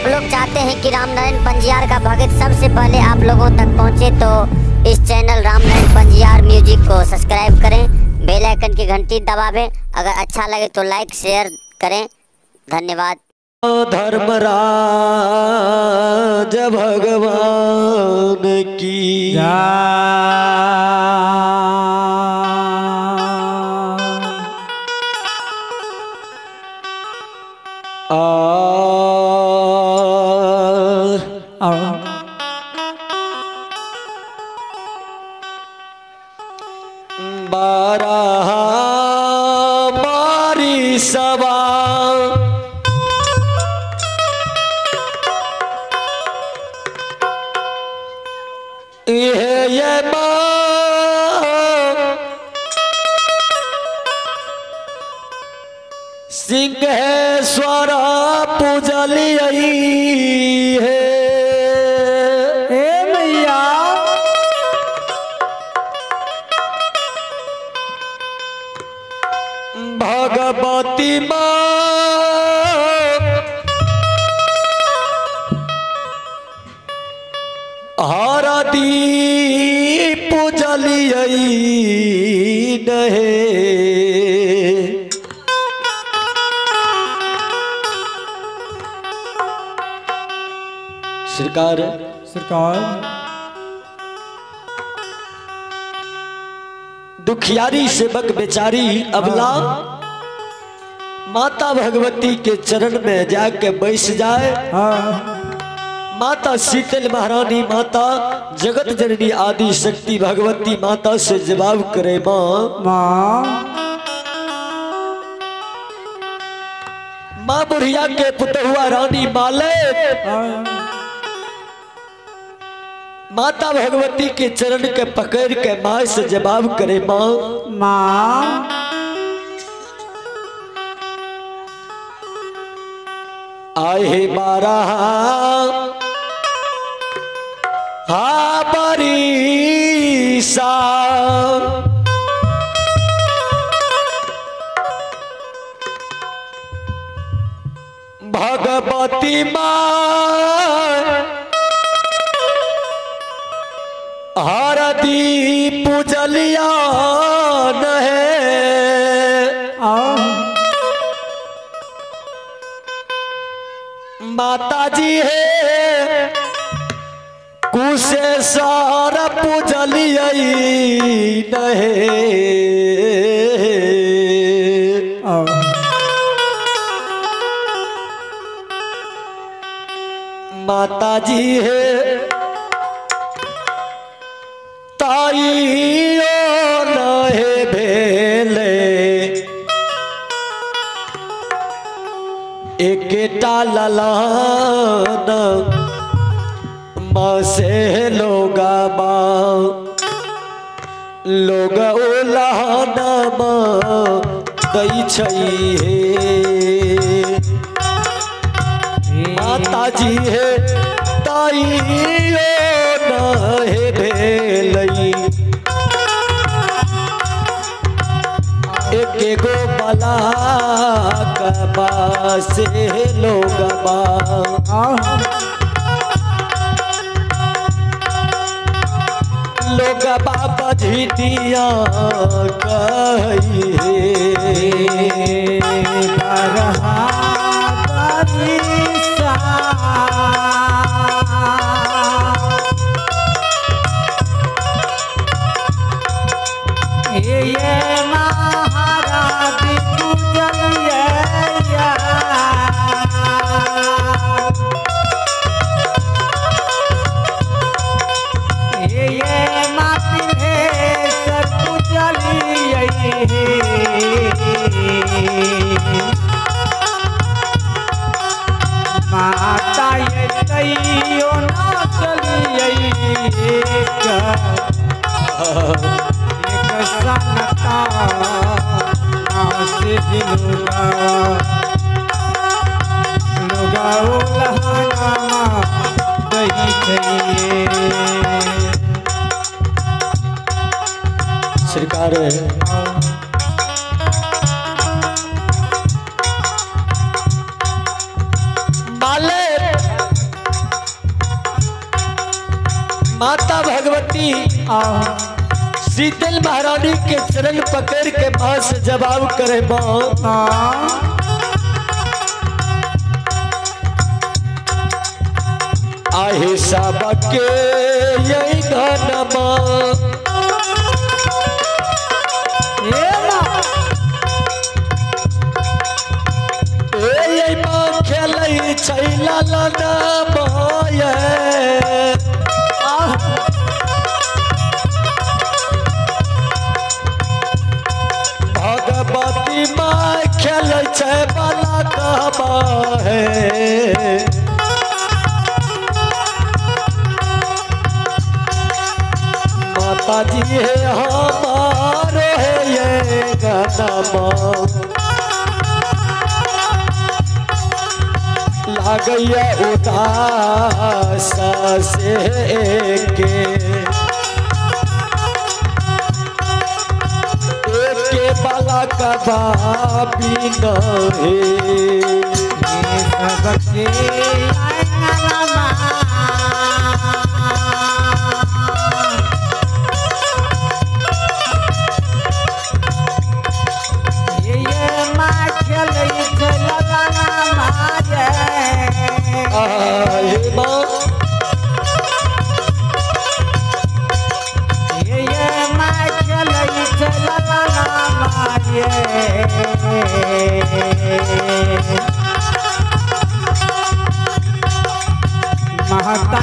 आप लोग चाहते हैं कि रामनारायण पंजियार का भगत सबसे पहले आप लोगों तक पहुंचे तो इस चैनल रामनारायण पंजियार म्यूजिक को सब्सक्राइब करें, बेल आइकन की घंटी दबावें। अगर अच्छा लगे तो लाइक शेयर करें। धन्यवाद। धर्मराज भगवान की बारह बारी सवा ये सिंहेश्वर पूजलियई है मैया भगवती माँ हरदी पूजलियई नहे सरकार दुखियारी सेवक बेचारी अबला माता भगवती के चरण में जाके बैठ जाए। माता शीतल महारानी, माता जगत जननी आदि शक्ति भगवती माता से जवाब करे, माँ बुढ़िया के पुतहुआ रानी माले माता भगवती के चरण के पकड़ के माँ से जवाब करे, माँ आए बारह बरीसा भगवती माँ हरदी पूजलिया नहे माता जी है कुशेश्वर पूजलियई नहे माता जी है ताइयो नहे भेले एकेटा ललान माँ से लोगा लोग उलहन दई छई है माता जी है ताई नहे भेलई एक गो बला कबा से लोग लोग बाबा झिटिया कही ये महाराज पूजलिया माता ये कहियो ना चलिए एक सनता से लोगा उलहना दही चाहिए सरकार माले माता भगवती शीतल महारानी के चरण पकड़ के मां से जवाब करे मां आहे सबके यही धनमा ए मां खेलै छै लाला माये भगवती माँ खेल छै बाला कहबा है माता जी है हमारे है ये गनमा लागैया उदास से के बाला कबा बिना सबके महता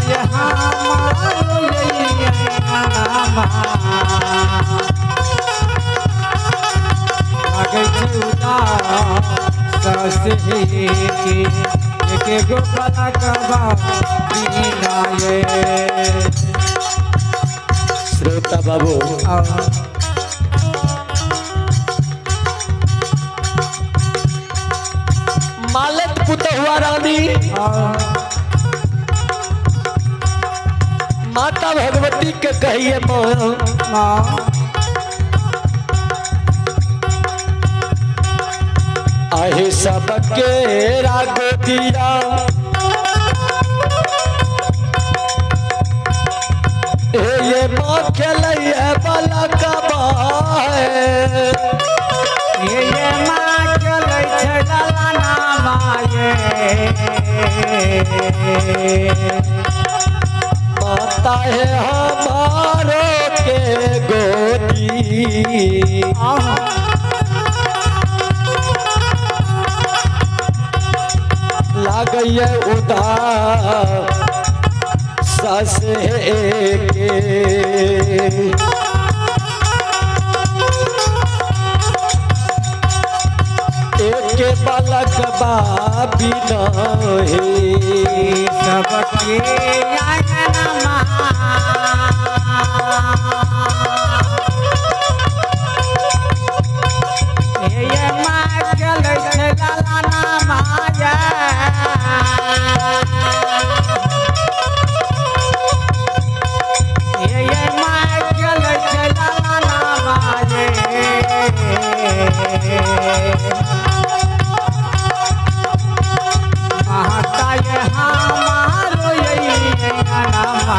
गोपाला कबा श्रोता बाबू मालत पुतहुआ रानी माता भगवती के कहिए मां आहे सबके रागो दिया ये माँ खेलैया बाला कबा है ये माँ चलै छै लाला माये माता है हमारो के गोदी लागैया उदास के एक बालक बिना सबके ये माँ चलै छै लाला माया ये माँ चलै छै लाला माये महता ये हमारो यही नामा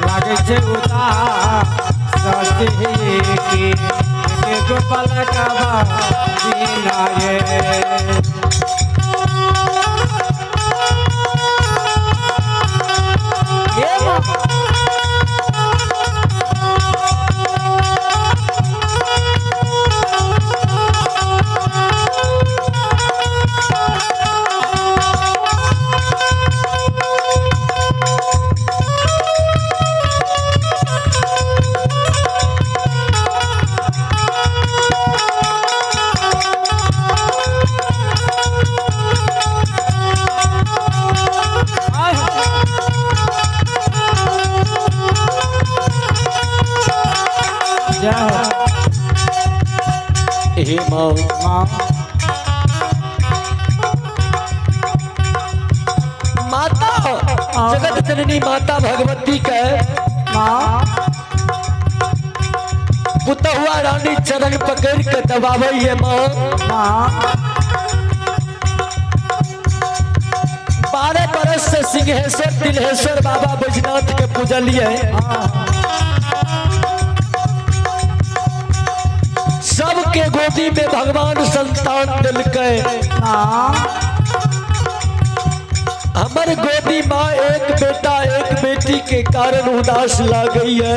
लागे छै उदास की गोपाल कबा बिना हे माँ माता जगत जननी माता भगवती के पुतहुआ रानी चरण पकड़ के दबावे माँ 12 बरस से सिंहेश्वर तिल्हेश्वर बाबा बैजनाथ के पूजलिए। सबके गोदी में भगवान संतान दिलके। हमर गोदी माँ एक बेटा एक बेटी के कारण उदास ला गई है।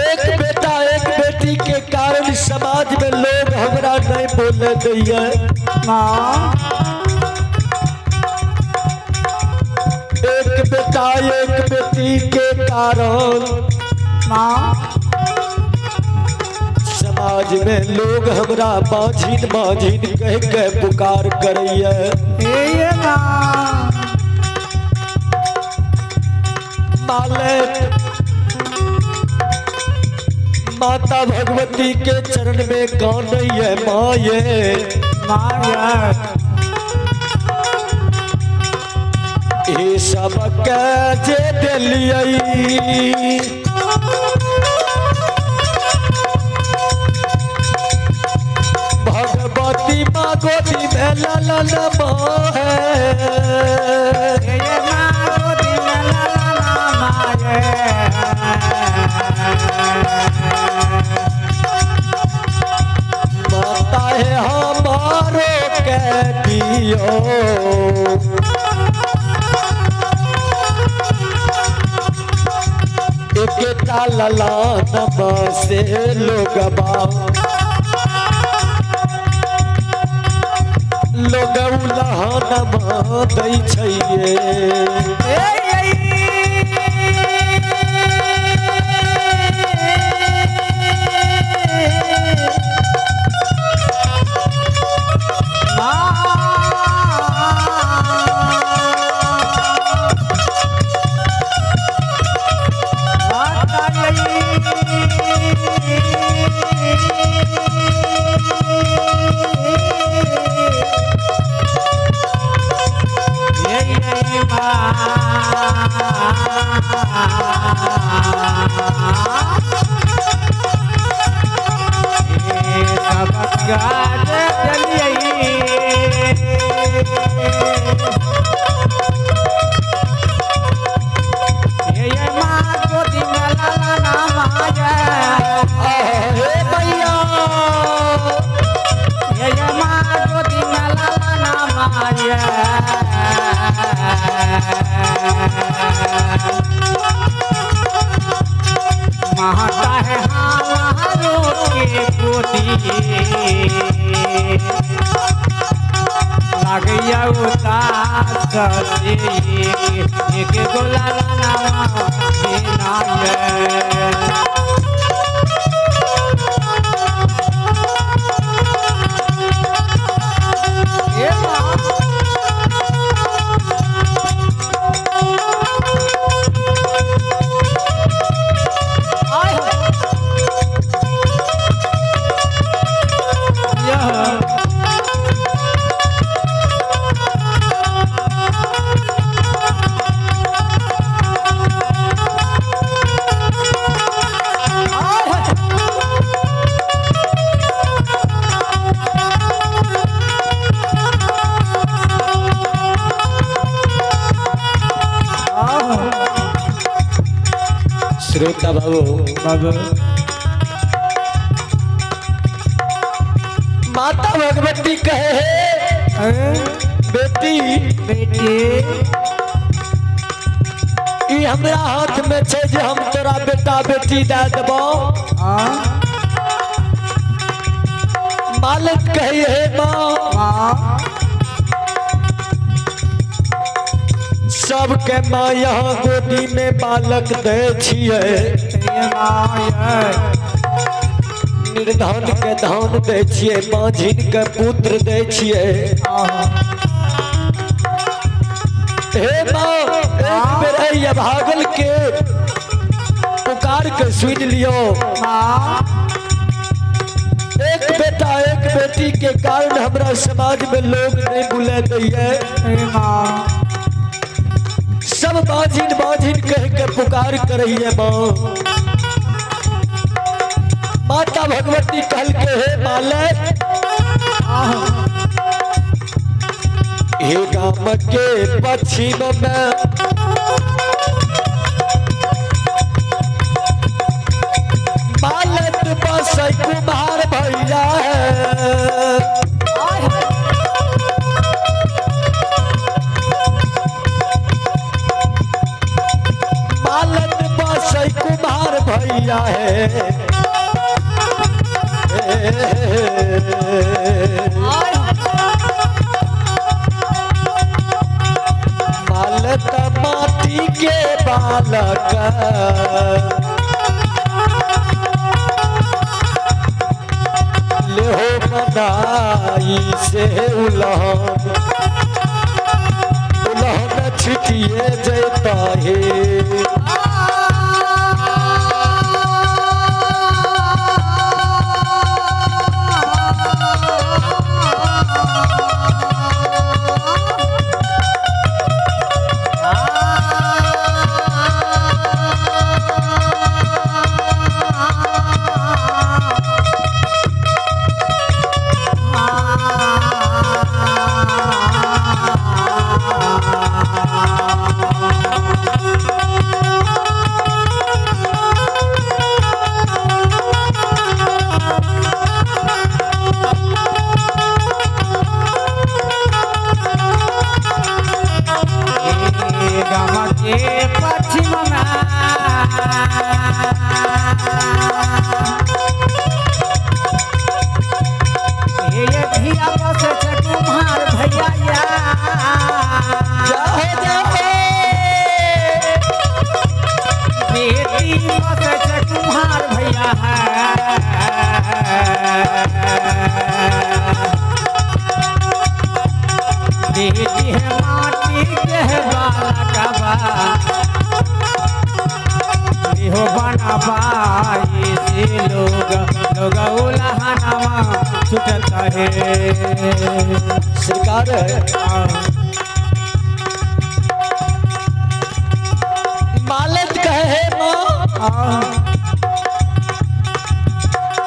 एक बेटा एक बेटी के कारण समाज में लोग हमरा नहीं बोलने दिए। एक बेटा एक बेटी के कारण समाज में लोग हमरा माझिन माझिन कह के पुकार करैया। मालिक माता भगवती के चरण में गानैया माये ये सब जे दिलियै। भगवती माँ गोदी में ललन माँ है। माता है हमारो के दियो एक ललानमा से लोगबा लोग उलहनमा दै छैये। महता है हमारो के गोदी लगैया उदास एक गोला नामा श्रोता बाबू माता भगवती कहे है बेटी ई हमरा हाथ में छे जे हम तोरा बेटा बेटी दे देबो। मालिक कहे हे माँ सबके माँ यहाँ गोदी में बालक दे छिए। निर्धन के धन दे छिए माझिन के पुत्र दे छिए। हे माँ एक बेर ये भागल के पुकार के सुन लियो। एक बेटा एक बेटी के कारण हमरा समाज में लोग नहीं बुला दिए। सब बाजिन बाजिन कह के पुकार करैया माँ। माता भगवती कहल के हे मालिक हे गाम के पश्चिम में मालत बसै कुम्हार भैया है। मालत बसै कुम्हार भैया है। मालत माटी के बालक ले हो बनाई से उलहन उलहन छिटिए जैता है। सरकार मालत कहे माँ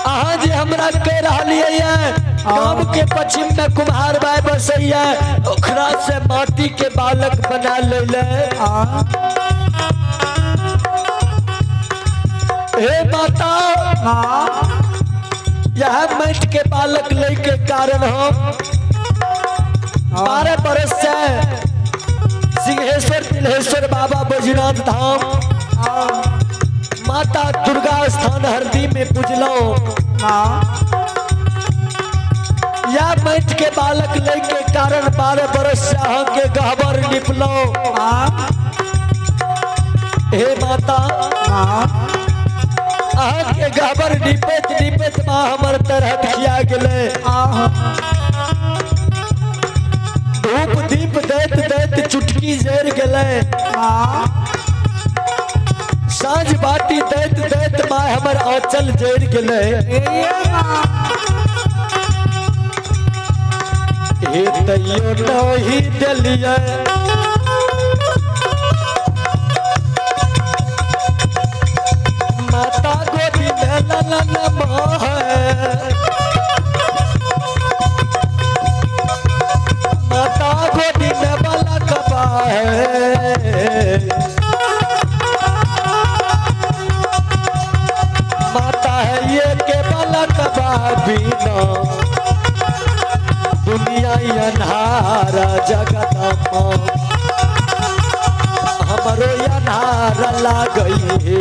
अहाँ जे हमरा कह रही है गाँव के पश्चिम में कुम्हार बाई बसैया ओकरा से माटी के बालक बना ले। हे माता यह माटी के बालक ले के कारण हम 12 बरस से सिंहेश्वर तिल्हेश्वर बाबा बैजनाथ धाम माता दुर्गा स्थान हरदी में पूजलो। या माटी के बालक ले के कारण 12 बरस से अहाँ के गहबर निपलो। हे माता अहाँ के गहबर निपत निपत माँ हमर तरह खिया गेले। धूप दीप दैत दैत चुटकी जर गेले। साँझ बाटी दैत दैत माँ हमर आंचल जर गेले। हे तैयो नहीं देलिए माता गोदी में ललन माँ है। माता गोदी में बालक बा है। माता है ये के बालक बा बिना दुनिया अन्हारा जगत हमरो अन्हारा लागई है।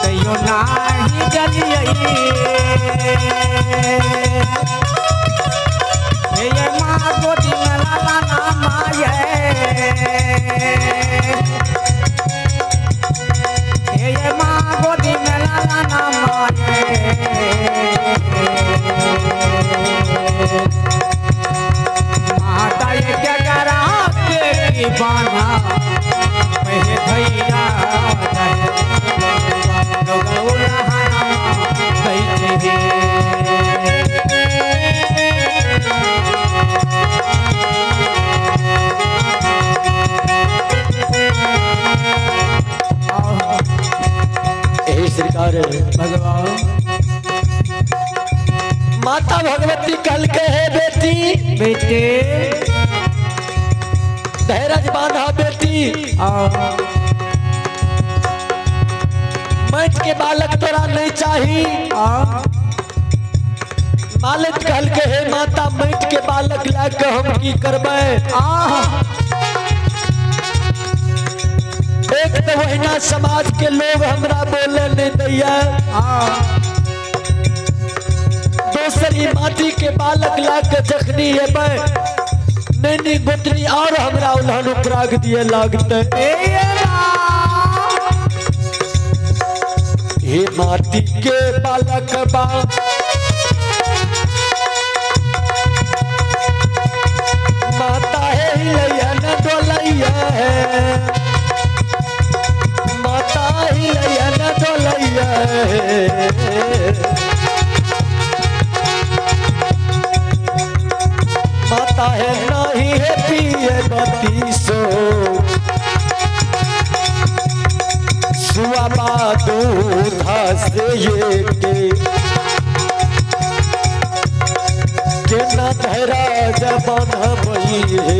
तैयो नाही जलिए ये माँ गोदी में लाला नाम आए भैया यही सरकार है भगवान माता भगवती कल के है बेटी बेटे धैर्य बांधा बेटी मैट के बालक तोरा नहीं चाही मालिक कल के है माता मैट के बालक लाके हम की करबे एक तो वहीना समाज के लोग हमरा बोले नहीं दैया दूसरी माटी के बालक लाके जखनी है नैनी गोतनी और हमरा उल्हन उपराग दिए लागते हे माटी के बालक बा माता है हिलैया न डोलैया है माता हिलैया न डोलैया है माता है नहीं है पिए बत्तीसो सुआ दूधा से ये के न धरा जबान भई है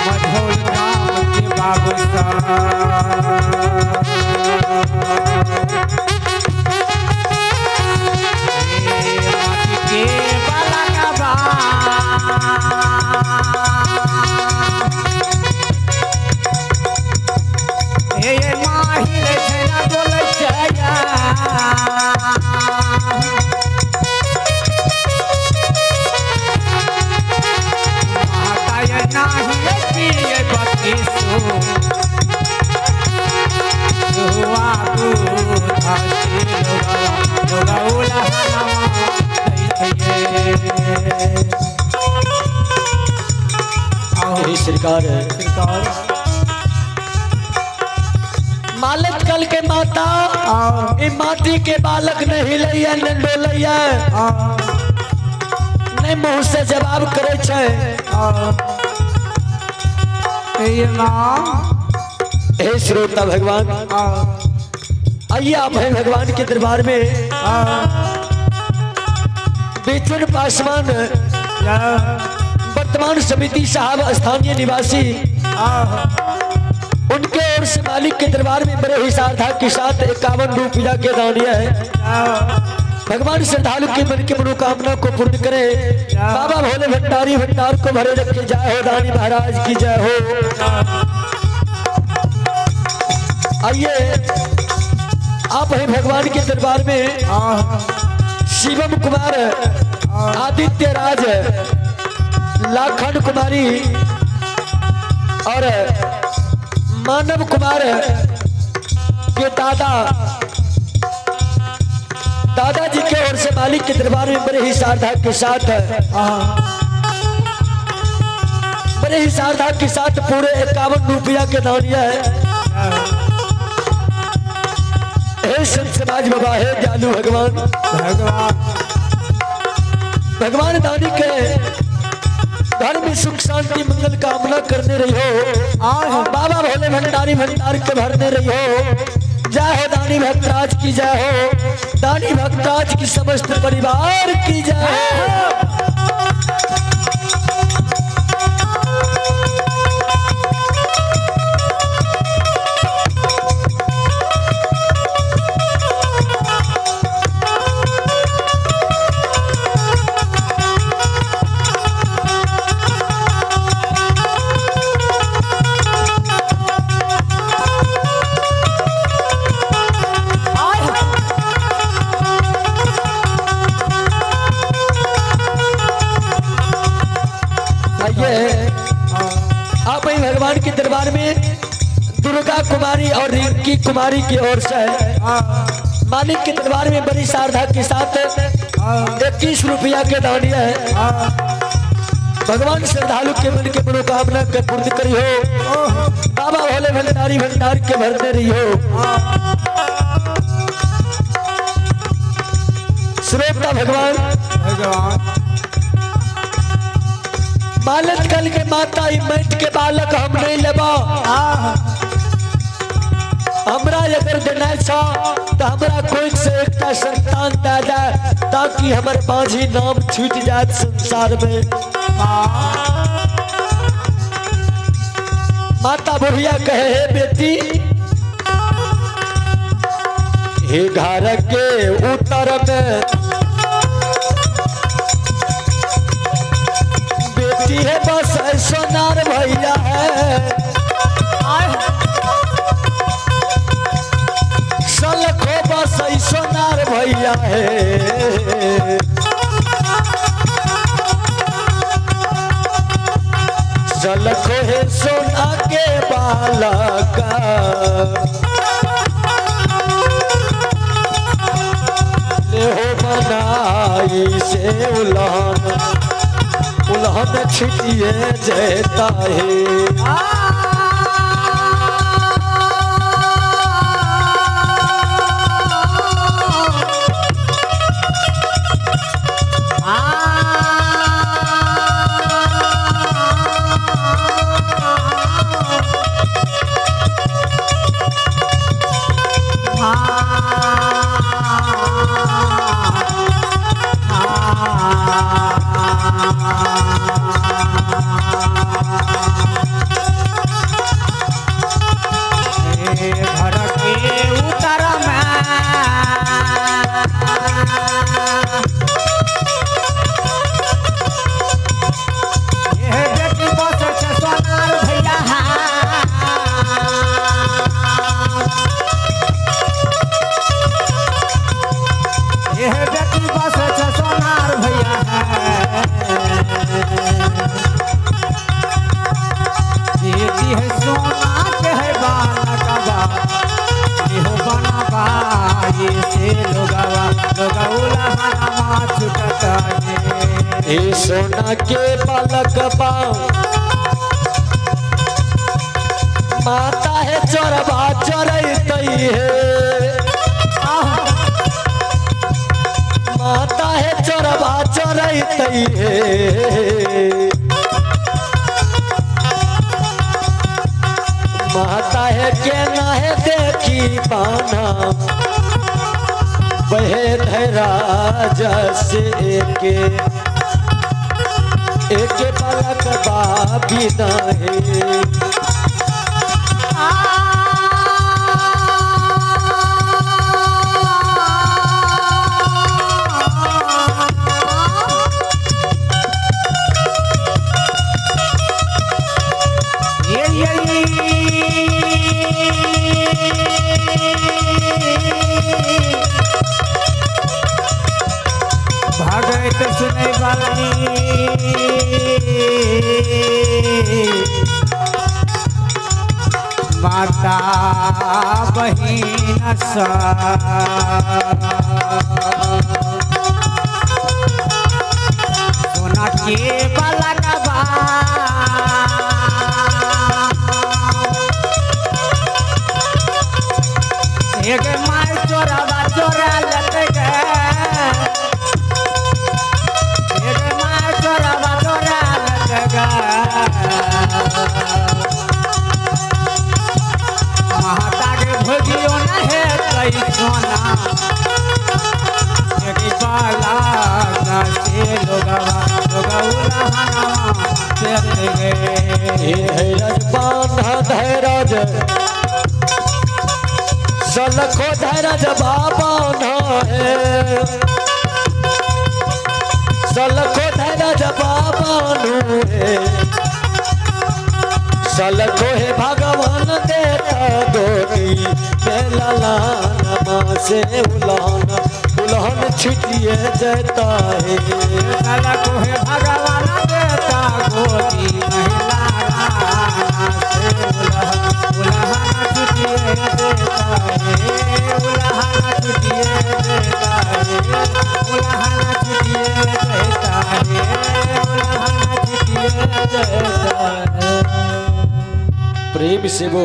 मधुर नाम के बाबू माटी के बाला का बा माही रे ना बोल जाया सरकार है मालिक कल के माता ई माटी के बालक नहीं लैया न डोलैया नहीं मुंह से जवाब करे छे हे श्रोता भगवान आइए आप हैं भगवान के दरबार में बेचुन पासवान वर्तमान समिति साहब स्थानीय निवासी उनके ओर से मालिक के दरबार में बड़े ही श्रद्धा के साथ 51 रुपया के दानिया है भगवान श्रद्धालु के मन की मनोकामना को पूर्ण करे बाबा भोले भंडारी भंडार को भरे रखे जय हो दानी महाराज की जय हो आइए आप हैं भगवान के दरबार में शिवम कुमार आदित्य राज लाखन कुमारी और मानव कुमार के दादाजी के ओर से मालिक के दरबार में बड़े ही श्रद्धा के साथ पूरे 51 रुपया के दानिया है हे संत समाज बाबा हे दयालु भगवान दानी के घर में सुख शांति मंगल कामना करने रही हो बाबा भोले भंडारी भंडार के भरने रही हो जय हो दानी भक्तराज की जय हो दानी भक्तराज की समस्त परिवार की जय हो दरबार में दुर्गा कुमारी और रिंकी कुमारी की ओर से मालिक के दरबार में बड़ी श्रद्धा के साथ 21 रुपया के दानिया है। भगवान श्रद्धालु के मन के मनोकामना के पूर्ण करी हो। बाबा भोले भंडारी भंडार के भरते रही हो। श्रोता भगवान बालक कल के माता मैट के बालक हम नहीं लेबा। हमरा अगर देना छा तो हमरा कोई से एक संतान दे जाए ताकि हमारे बाजी नाम छूट जाए संसार में। माता बुढ़िया कहे हे बेटी हे घर के उत्तर में बेटी है बस सोनार भैया है। सलखो बस सोनार भैया है। सलखो है सोना के बालक ले हो बनाई से उल्हन उल्हन छिटिए जैता है। सोना के बालक पाओ माता है चोरबा चरई है। माता है चोरबा चरई है। माता है के ना है देखी पाना बहे धराज से के एक बालक बाबी नहीं। भगत सुने वाली माता बहिन सोना के बालक एक मार चोरा चोरा लट माता के भोगियो न है कई सोना बाला से धैरज सलखो धैरज बाबा है। सलखो धैरज बाबा है। सलखो है भगवान देता गोरी बेलाना से उलाना उलहन छिटिए जाता है। सलखो है भगवान देता गोरी महिला प्रेम से वो